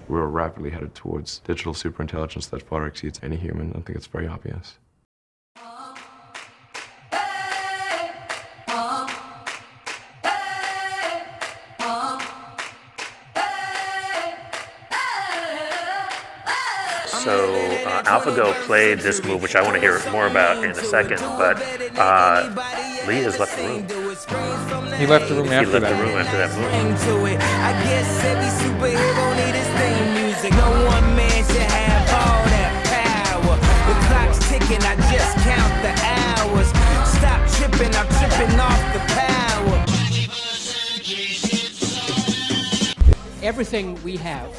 We're rapidly headed towards digital superintelligence that far exceeds any human. I think it's very obvious. So AlphaGo played this move, which I want to hear more about in a second, but Lee has left the room. He left the room He after left the that. room after that move. I guess every superhero need his theme music. No one man should have all that power. The clock's ticking, I just count the hours. Stop tripping, I'm tripping off the power. Everything we have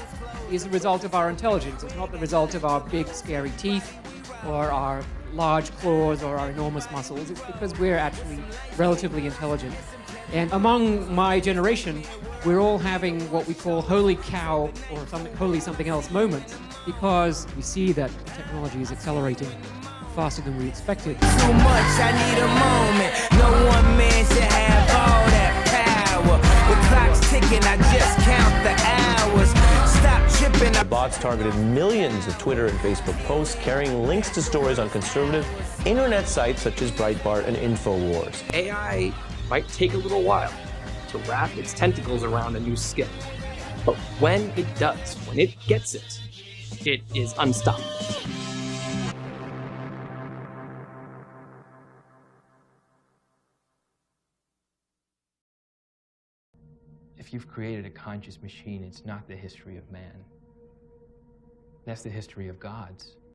is the result of our intelligence. It's not the result of our big, scary teeth or our large claws or our enormous muscles. It's because we're actually relatively intelligent. And among my generation, we're all having what we call holy cow or holy something else moments because we see that technology is accelerating faster than we expected. Too much, I need a moment. No one man should have all that power. The clock's ticking, I just count the hours. Stop tripping. The bots targeted millions of Twitter and Facebook posts carrying links to stories on conservative internet sites such as Breitbart and InfoWars. AI might take a little while to wrap its tentacles around a new skill. But when it does, when it gets it, it is unstoppable. If you've created a conscious machine, it's not the history of man. That's the history of gods.